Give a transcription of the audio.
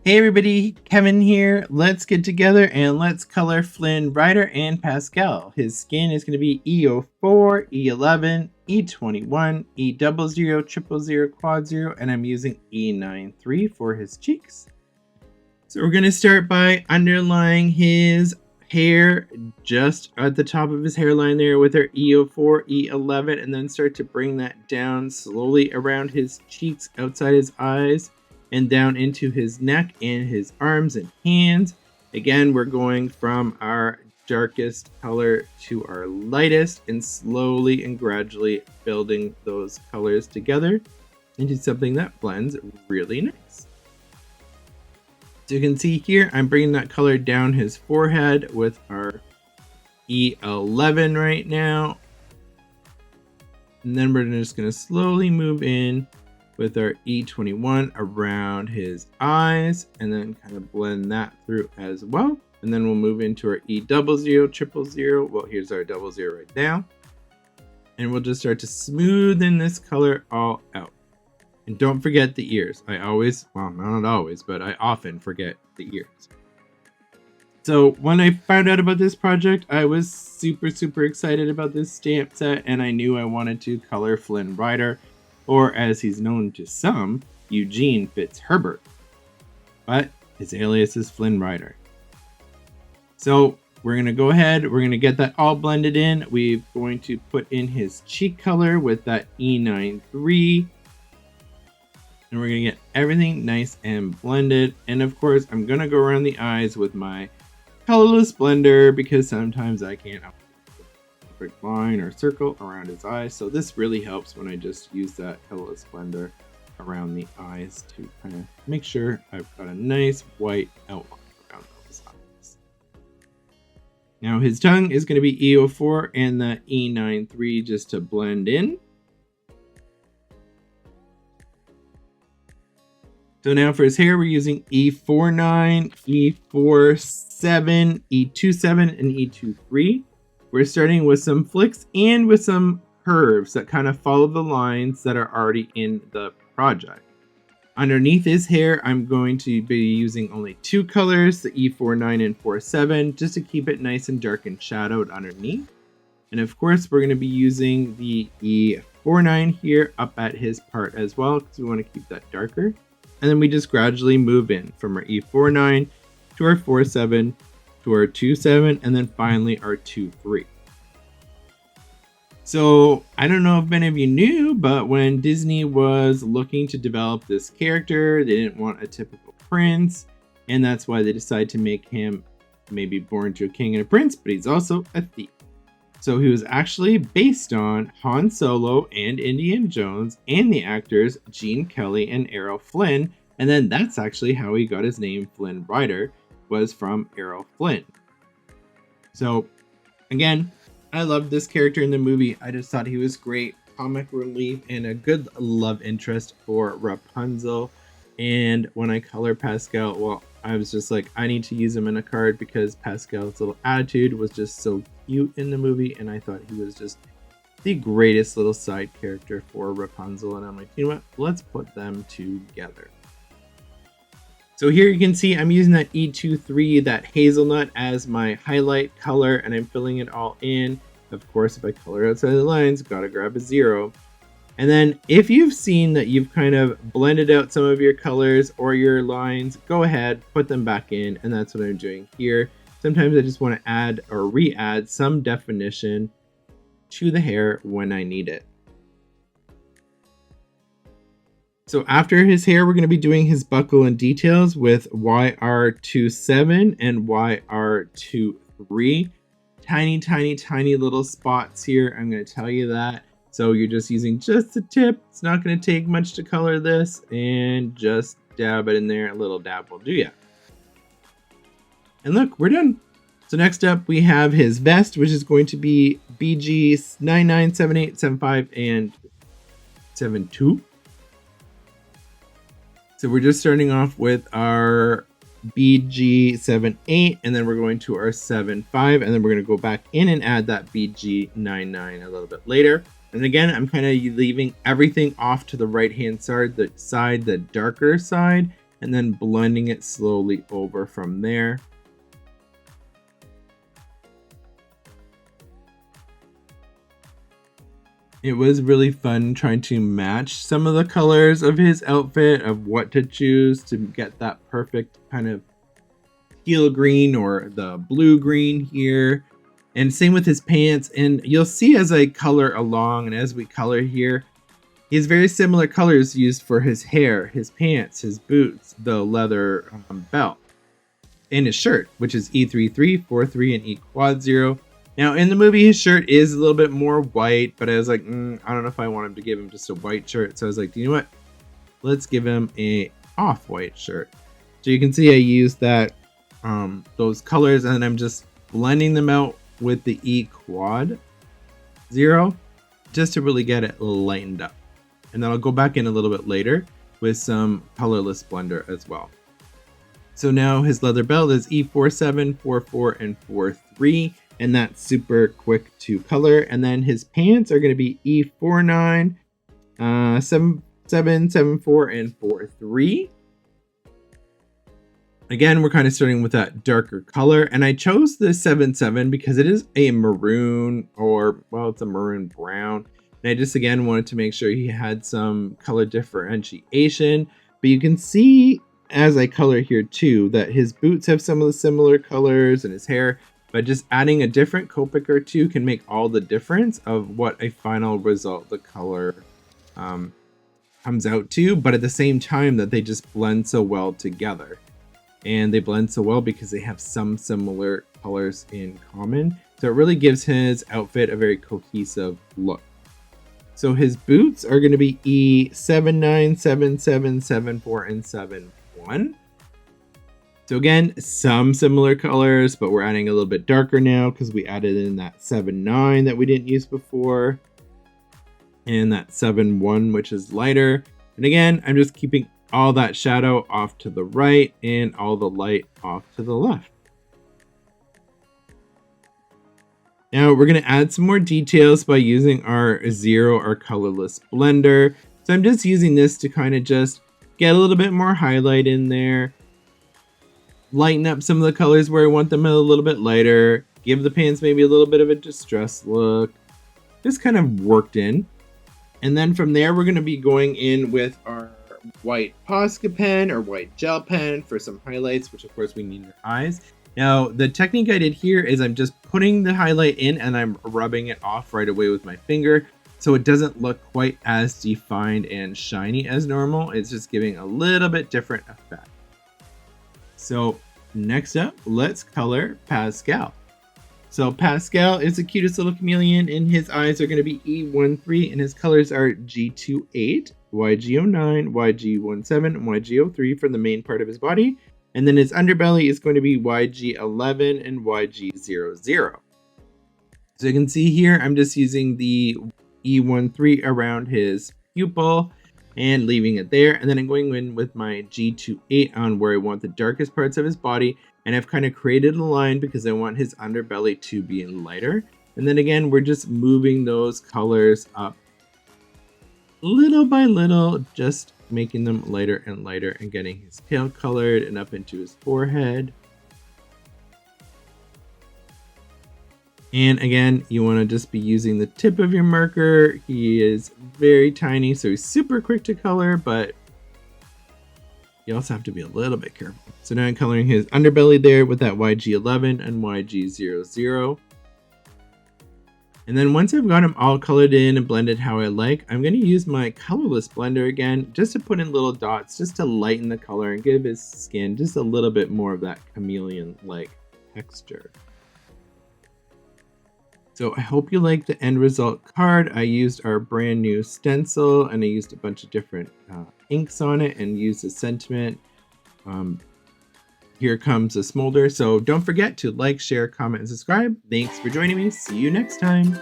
Hey everybody, Kevin here. Let's get together and let's color Flynn Rider and Pascal. His skin is going to be E04, E11, E21, E00, 000, quad 0, and I'm using E93 for his cheeks. So we're going to start by underlying his hair just at the top of his hairline there with our E04, E11, and then start to bring that down slowly around his cheeks, outside his eyes, and down into his neck and his arms and hands. Again, we're going from our darkest color to our lightest and slowly and gradually building those colors together into something that blends really nice. So you can see here, I'm bringing that color down his forehead with our E11 right now. And then we're just going to slowly move in with our E21 around his eyes and then kind of blend that through as well. And then we'll move into our E00, 000. Well, here's our 00 right now. And we'll just start to smoothen this color all out. And don't forget the ears. I often forget the ears. So when I found out about this project, I was super excited about this stamp set, and I knew I wanted to color Flynn Rider, or as he's known to some, Eugene Fitzherbert. But his alias is Flynn Rider. So we're going to go ahead, we're going to get that all blended in. We're going to put in his cheek color with that E93. And we're going to get everything nice and blended. And of course, I'm going to go around the eyes with my Colorless blender because sometimes I can't perfect line or circle around his eyes. So this really helps when I just use that Colorless blender around the eyes to kind of make sure I've got a nice white outline around those eyes. Now his tongue is going to be E04 and the E93 just to blend in. So now for his hair, we're using E49, E47, E27, and E23. We're starting with some flicks and with some curves that kind of follow the lines that are already in the project. Underneath his hair, I'm going to be using only two colors, the E49 and 47, just to keep it nice and dark and shadowed underneath. And of course, we're going to be using the E49 here up at his part as well, because we want to keep that darker. And then we just gradually move in from our E49 to our 47 to our 27, and then finally our 23. So I don't know if many of you knew, but when Disney was looking to develop this character, they didn't want a typical prince, and that's why they decided to make him maybe born to a king and a prince, but he's also a thief. So he was actually based on Han Solo and Indiana Jones and the actors Gene Kelly and Errol Flynn. And then that's actually how he got his name Flynn Rider, was from Errol Flynn. So again, I loved this character in the movie. I just thought he was great. Comic relief and a good love interest for Rapunzel. And when I color Pascal, well, I was just like, I need to use him in a card because Pascal's little attitude was just so cute in the movie, and I thought he was just the greatest little side character for Rapunzel. And I'm like, you know what? Let's put them together. So here you can see I'm using that E23, that hazelnut, as my highlight color, and I'm filling it all in. Of course, if I color outside the lines, gotta grab a 0. And then if you've seen that you've kind of blended out some of your colors or your lines, go ahead, put them back in, and that's what I'm doing here. Sometimes I just want to add or re-add some definition to the hair when I need it. So after his hair, we're going to be doing his buckle and details with YR27 and YR23. Tiny little spots here, I'm going to tell you that. So you're just using just the tip. It's not going to take much to color this, and just dab it in there. A little dab will do ya. And look, we're done. So next up we have his vest, which is going to be BG 99, 78, 75, and 72. So we're just starting off with our BG 78, and then we're going to our 75, and then we're going to go back in and add that BG 99 a little bit later. And again, I'm kind of leaving everything off to the right hand side, the darker side, and then blending it slowly over from there. It was really fun trying to match some of the colors of his outfit, of what to choose to get that perfect kind of teal green or the blue green here. And same with his pants. And you'll see as I color along and as we color here, he has very similar colors used for his hair, his pants, his boots, the leather belt, and his shirt, which is E33, 43, and E quad 0. Now, in the movie, his shirt is a little bit more white, but I was like, I don't know if I want him to give him just a white shirt. So I was like, you know what? Let's give him a off-white shirt. So you can see I used that, those colors, and I'm just blending them out with the E quad 0, just to really get it lightened up. And then I'll go back in a little bit later with some colorless blender as well. So now his leather belt is E47, 44, and 43. And that's super quick to color. And then his pants are going to be E49, 77, 74, and 43. Again, we're kind of starting with that darker color. And I chose the 77 because it is a maroon, or, well, it's a maroon brown. And I just, again, wanted to make sure he had some color differentiation. But you can see as I color here too, that his boots have some of the similar colors and his hair. But just adding a different Copic or two can make all the difference of what a final result, the color comes out to. But at the same time that they just blend so well together. And they blend so well because they have some similar colors in common. So it really gives his outfit a very cohesive look. So his boots are going to be E79, 77, 74, and 71. So again, some similar colors, but we're adding a little bit darker now because we added in that 7-9 that we didn't use before. And that 7-1, which is lighter. And again, I'm just keeping all that shadow off to the right and all the light off to the left. Now we're going to add some more details by using our 0, our colorless blender. So I'm just using this to kind of just get a little bit more highlight in there. Lighten up some of the colors where I want them a little bit lighter. Give the pants maybe a little bit of a distressed look. Just kind of worked in. And then from there, we're going to be going in with our white Posca pen or white gel pen for some highlights, which of course we need in our eyes. Now, the technique I did here is I'm just putting the highlight in and I'm rubbing it off right away with my finger. So it doesn't look quite as defined and shiny as normal. It's just giving a little bit different effect. So next up, let's color Pascal. So Pascal is the cutest little chameleon, and his eyes are going to be E13, and his colors are G28, YG09, YG17, and YG03 for the main part of his body. And then his underbelly is going to be YG11 and YG00. So you can see here, I'm just using the E13 around his pupil and leaving it there. And then I'm going in with my G28 on where I want the darkest parts of his body. And I've kind of created a line because I want his underbelly to be lighter. And then again, we're just moving those colors up little by little, just making them lighter and lighter and getting his tail colored and up into his forehead. And again, you want to just be using the tip of your marker. He is very tiny, so he's super quick to color, but you also have to be a little bit careful. So now I'm coloring his underbelly there with that YG11 and YG00. And then once I've got them all colored in and blended how I like, I'm going to use my colorless blender again just to put in little dots, just to lighten the color and give his skin just a little bit more of that chameleon-like texture. So I hope you like the end result card. I used our brand new stencil and I used a bunch of different inks on it and used a sentiment. Here comes a Smolder. So don't forget to like, share, comment, and subscribe. Thanks for joining me. See you next time.